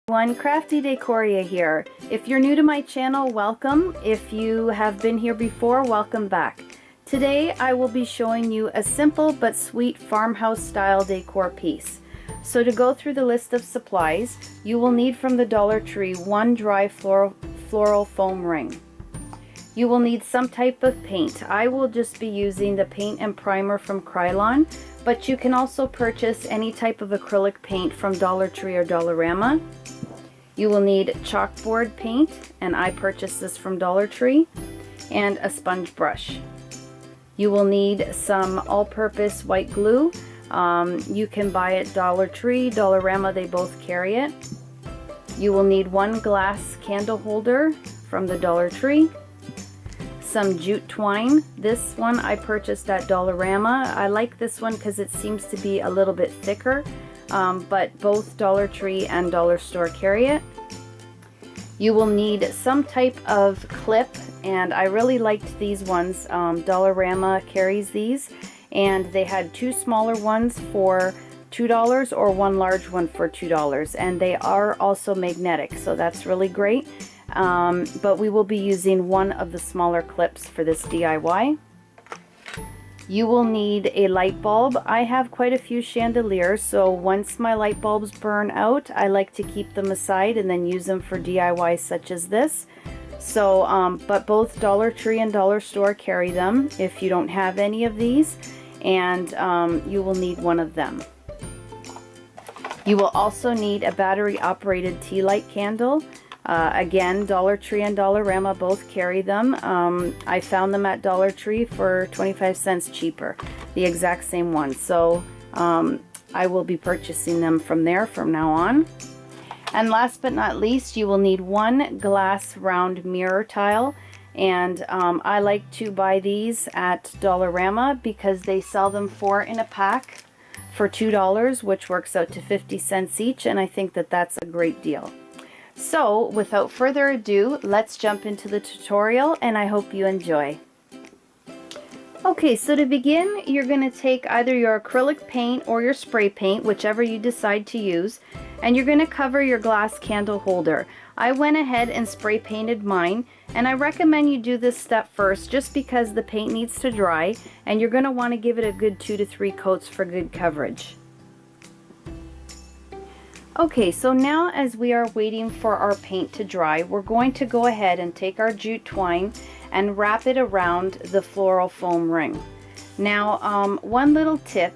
Crafty Decoria here. If you're new to my channel, welcome. If you have been here before, welcome back. Today I will be showing you a simple but sweet farmhouse style decor piece. So to go through the list of supplies, you will need from the Dollar Tree one dry floral foam ring. You will need some type of paint. I will just be using the paint and primer from Krylon, but you can also purchase any type of acrylic paint from Dollar Tree or Dollarama. You will need chalkboard paint, and I purchased this from Dollar Tree, and a sponge brush. You will need some all-purpose white glue. You can buy it Dollar Tree, Dollarama, they both carry it. You will need one glass candle holder from the Dollar Tree. Some jute twine. This one I purchased at Dollarama. I like this one because it seems to be a little bit thicker, but both Dollar Tree and Dollar Store carry it. You will need some type of clip, and I really liked these ones. Dollarama carries these, and they had two smaller ones for $2 or one large one for $2, and they are also magnetic, so that's really great. But we will be using one of the smaller clips for this DIY. You will need a light bulb. I have quite a few chandeliers, so once my light bulbs burn out, I like to keep them aside and then use them for DIY such as this. So, but both Dollar Tree and Dollar Store carry them if you don't have any of these, and you will need one of them. You will also need a battery operated tea light candle. Again, Dollar Tree and Dollarama both carry them. I found them at Dollar Tree for 25 cents cheaper, the exact same one. So I will be purchasing them from there from now on. And last but not least, you will need one glass round mirror tile. And I like to buy these at Dollarama because they sell them 4 in a pack for $2, which works out to 50 cents each. And I think that that's a great deal. So, without further ado, let's jump into the tutorial, and I hope you enjoy. Okay, so to begin, you're going to take either your acrylic paint or your spray paint, whichever you decide to use, and you're going to cover your glass candle holder. I went ahead and spray painted mine, and I recommend you do this step first just because the paint needs to dry, and you're going to want to give it a good 2 to 3 coats for good coverage. Okay, so now as we are waiting for our paint to dry, we're going to go ahead and take our jute twine and wrap it around the floral foam ring. Now, one little tip,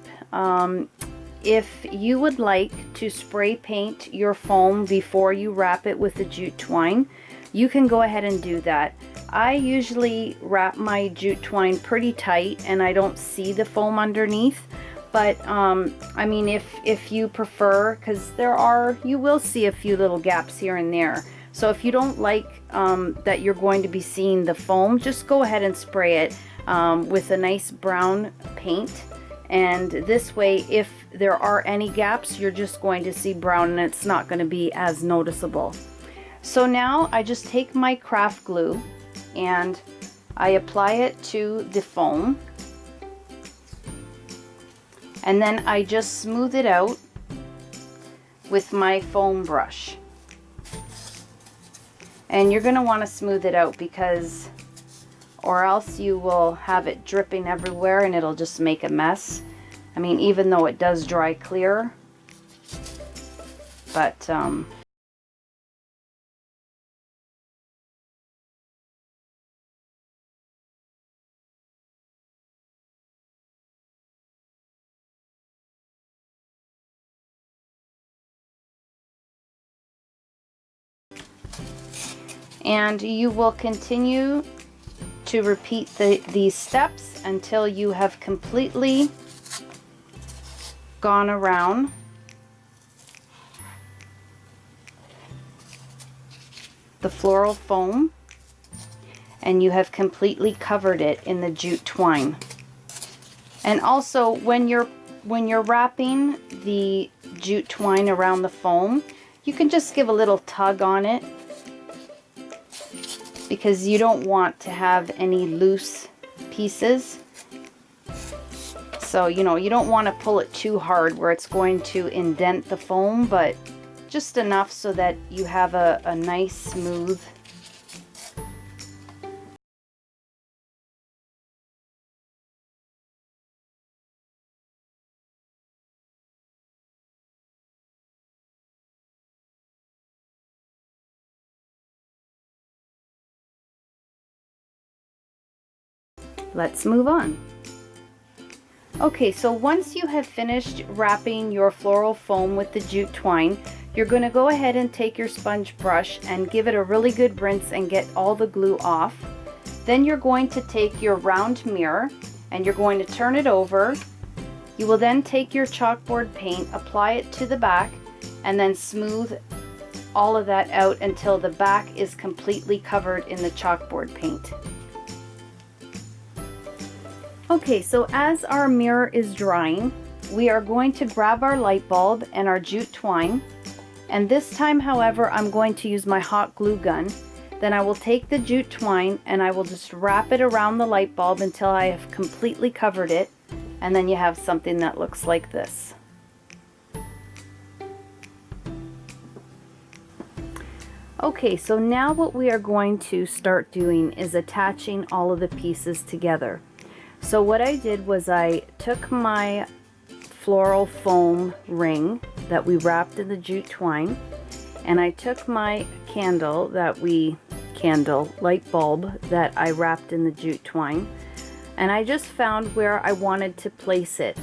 if you would like to spray paint your foam before you wrap it with the jute twine, you can go ahead and do that. I usually wrap my jute twine pretty tight and I don't see the foam underneath. But I mean, if you prefer, because you will see a few little gaps here and there. So if you don't like that you're going to be seeing the foam, just go ahead and spray it with a nice brown paint. And this way, if there are any gaps, you're just going to see brown and it's not going to be as noticeable. So now I just take my craft glue and I apply it to the foam. And then I just smooth it out with my foam brush. And you're going to want to smooth it out because, or else you will have it dripping everywhere and it'll just make a mess. I mean, even though it does dry clear, but and you will continue to repeat these steps until you have completely gone around the floral foam and you have completely covered it in the jute twine. And also when you're wrapping the jute twine around the foam, you can just give a little tug on it, because you don't want to have any loose pieces. So, you know, you don't want to pull it too hard where it's going to indent the foam, but just enough so that you have a nice smooth. Let's move on. Okay, so once you have finished wrapping your floral foam with the jute twine, you're going to go ahead and take your sponge brush and give it a really good rinse and get all the glue off. Then you're going to take your round mirror and you're going to turn it over. You will then take your chalkboard paint, apply it to the back, and then smooth all of that out until the back is completely covered in the chalkboard paint. Okay, so as our mirror is drying, we are going to grab our light bulb and our jute twine, and this time, however, I'm going to use my hot glue gun. Then I will take the jute twine and I will just wrap it around the light bulb until I have completely covered it, and then you have something that looks like this. Okay, so now what we are going to start doing is attaching all of the pieces together. So what I did was I took my floral foam ring that we wrapped in the jute twine, and I took my light bulb that I wrapped in the jute twine, and I just found where I wanted to place it.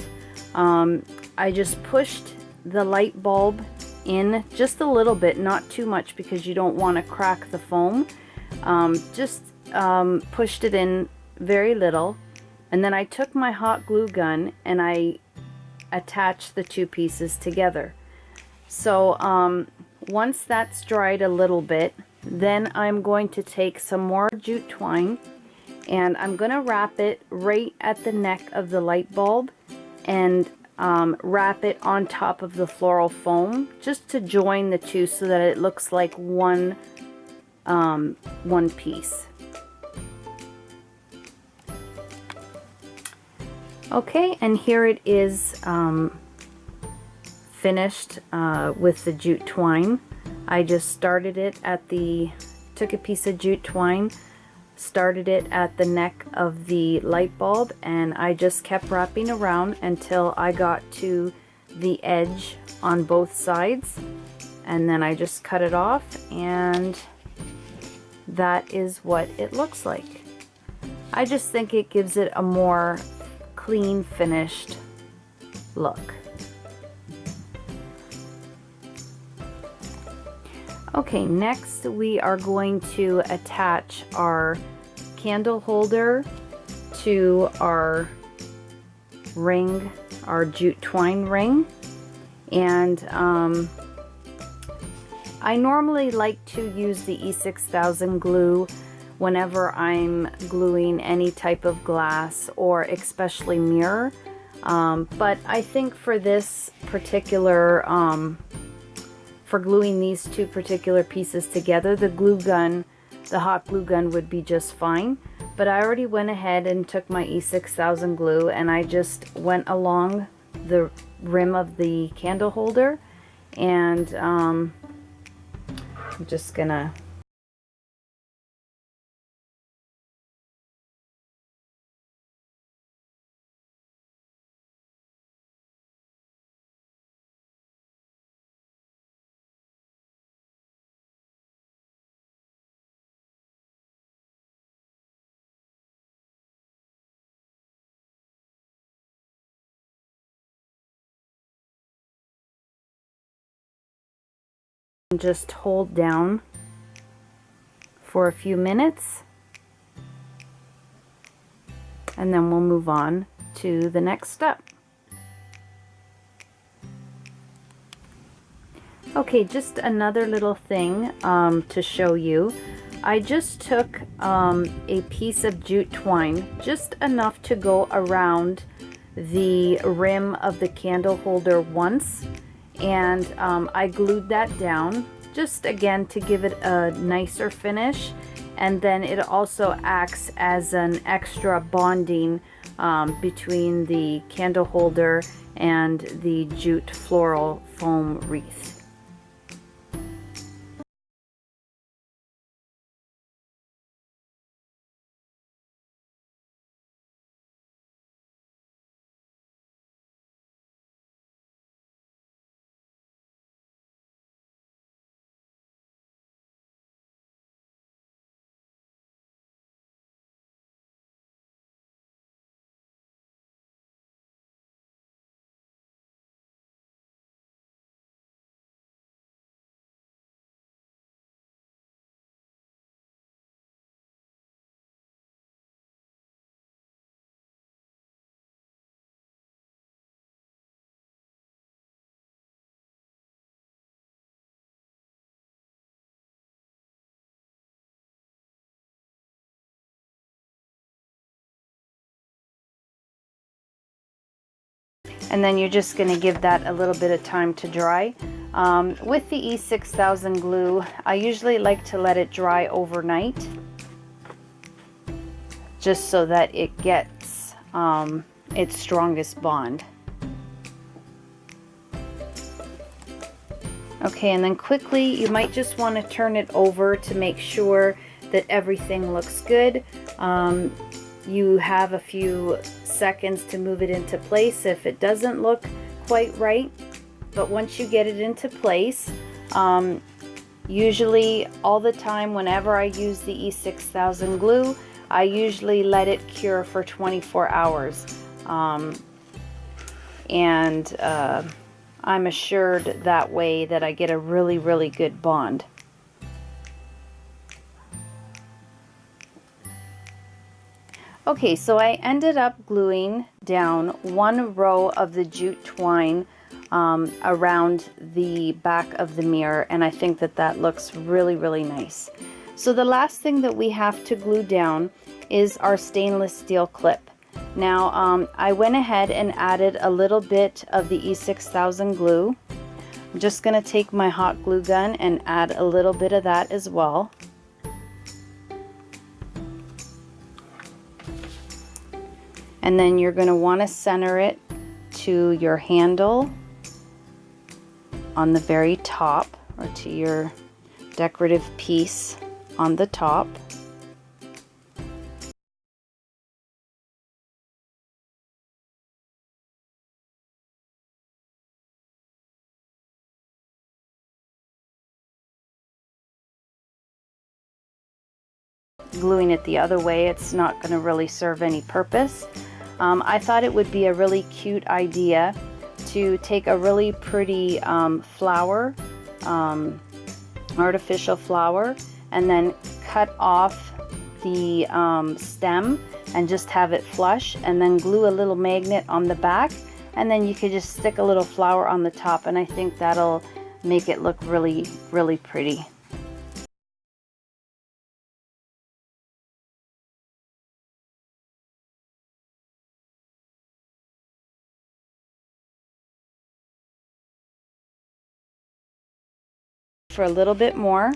I just pushed the light bulb in just a little bit, not too much because you don't want to crack the foam. Pushed it in very little. And then I took my hot glue gun and I attached the two pieces together. So once that's dried a little bit, then I'm going to take some more jute twine and I'm going to wrap it right at the neck of the light bulb and wrap it on top of the floral foam just to join the two so that it looks like one piece. Okay, and here it is finished with the jute twine. I just started it took a piece of jute twine, started it at the neck of the light bulb, and I just kept wrapping around until I got to the edge on both sides, and then I just cut it off, and that is what it looks like. I just think it gives it a more clean finished look. Okay, next we are going to attach our candle holder to our ring, our jute twine ring, and I normally like to use the E6000 glue whenever I'm gluing any type of glass or especially mirror, but I think for this particular, for gluing these two particular pieces together, the hot glue gun would be just fine. But I already went ahead and took my E6000 glue and I just went along the rim of the candle holder, and I'm just gonna just hold down for a few minutes, and then we'll move on to the next step. Okay, just another little thing to show you. I just took a piece of jute twine, just enough to go around the rim of the candle holder once, and I glued that down just again to give it a nicer finish, and then it also acts as an extra bonding between the candle holder and the jute floral foam wreath. And then you're just going to give that a little bit of time to dry. With the E6000 glue, I usually like to let it dry overnight, just so that it gets its strongest bond. Okay, and then quickly you might just want to turn it over to make sure that everything looks good. You have a few seconds to move it into place if it doesn't look quite right, but once you get it into place, usually all the time whenever I use the E6000 glue, I usually let it cure for 24 hours. I'm assured that way that I get a really, really good bond. Okay, so I ended up gluing down one row of the jute twine around the back of the mirror, and I think that that looks really, really nice. So the last thing that we have to glue down is our stainless steel clip. Now I went ahead and added a little bit of the E6000 glue. I'm just going to take my hot glue gun and add a little bit of that as well. And then you're going to want to center it to your handle on the very top, or to your decorative piece on the top. Gluing it the other way, it's not going to really serve any purpose. I thought it would be a really cute idea to take a really pretty flower, artificial flower, and then cut off the stem and just have it flush, and then glue a little magnet on the back, and then you could just stick a little flower on the top, and I think that'll make it look really, really pretty. For a little bit more,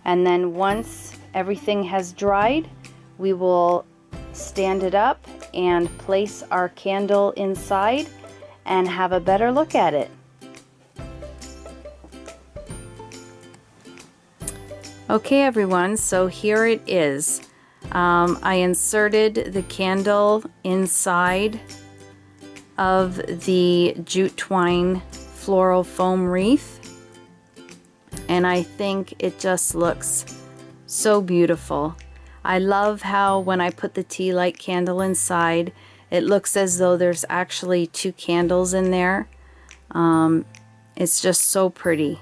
and then once everything has dried, we will stand it up and place our candle inside and have a better look at it. Okay everyone, so here it is. I inserted the candle inside of the jute twine floral foam wreath, and I think it just looks so beautiful. I love how when I put the tea light candle inside, it looks as though there's actually two candles in there. It's just so pretty.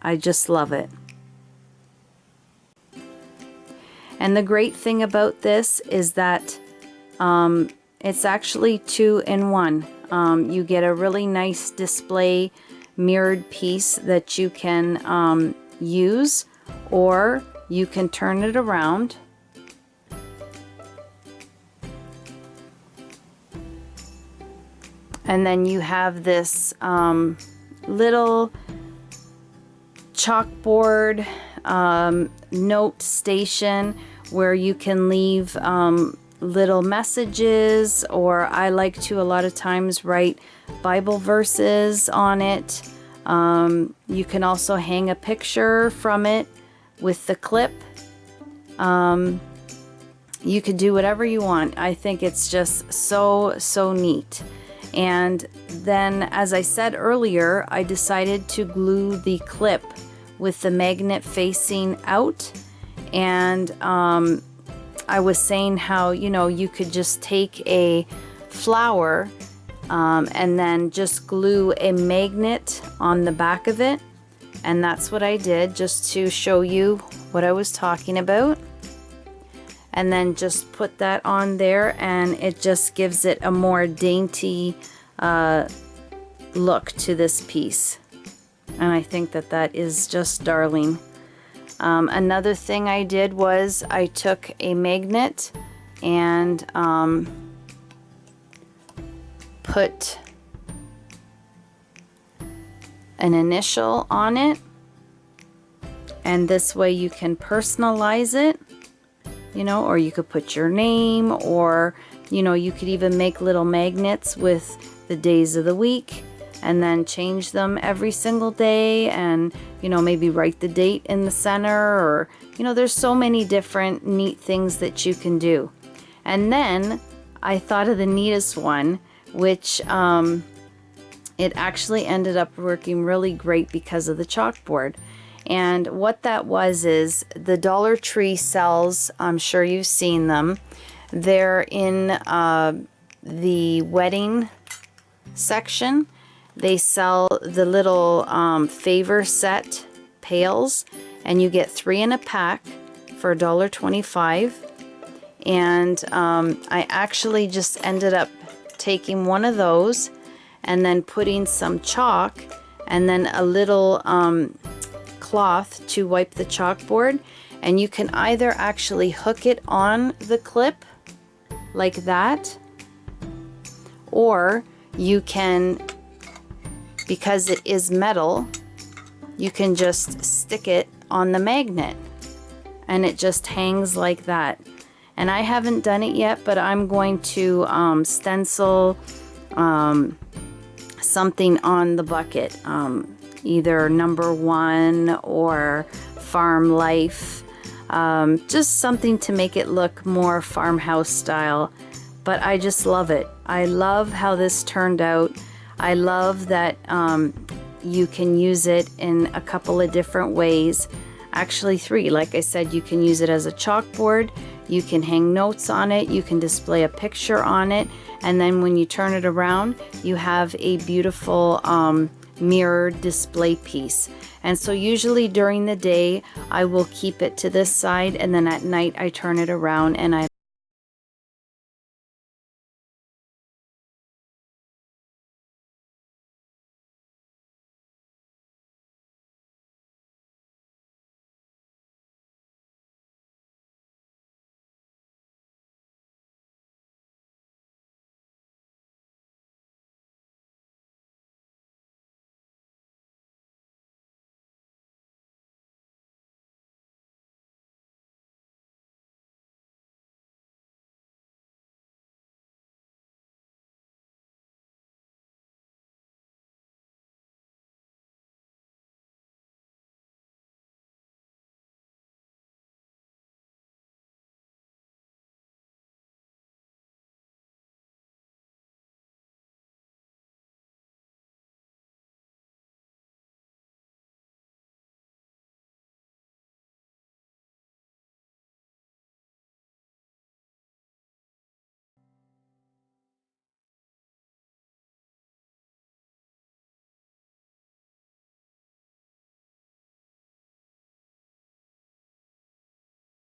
I just love it. And the great thing about this is that it's actually 2-in-1. You get a really nice display mirrored piece that you can use, or you can turn it around and then you have this little chalkboard note station where you can leave little messages, or I like to a lot of times write Bible verses on it. You can also hang a picture from it with the clip. You could do whatever you want. I think it's just so neat. And then, as I said earlier, I decided to glue the clip with the magnet facing out, and I was saying how, you know, you could just take a flower and then just glue a magnet on the back of it, and that's what I did, just to show you what I was talking about. And then just put that on there, and it just gives it a more dainty look to this piece, and I think that that is just darling. Another thing I did was I took a magnet and put an initial on it, and this way you can personalize it, you know, or you could put your name, or you know, you could even make little magnets with the days of the week and then change them every single day, and you know, maybe write the date in the center, or you know, there's so many different neat things that you can do. And then I thought of the neatest one, which it actually ended up working really great because of the chalkboard. And what that was is the Dollar Tree sells, I'm sure you've seen them, they're in the wedding section. They sell the little favor set pails, and you get 3 in a pack for $1.25. And I actually just ended up taking one of those and then putting some chalk and then a little cloth to wipe the chalkboard. And you can either actually hook it on the clip like that, or you can, because it is metal, you can just stick it on the magnet and it just hangs like that. And I haven't done it yet, but I'm going to stencil something on the bucket, either number 1 or farm life, just something to make it look more farmhouse style. But I just love it. I love how this turned out. I love that you can use it in a couple of different ways. Actually 3, like I said, you can use it as a chalkboard, you can hang notes on it, you can display a picture on it, and then when you turn it around, you have a beautiful mirror display piece. And so usually during the day, I will keep it to this side, and then at night I turn it around and I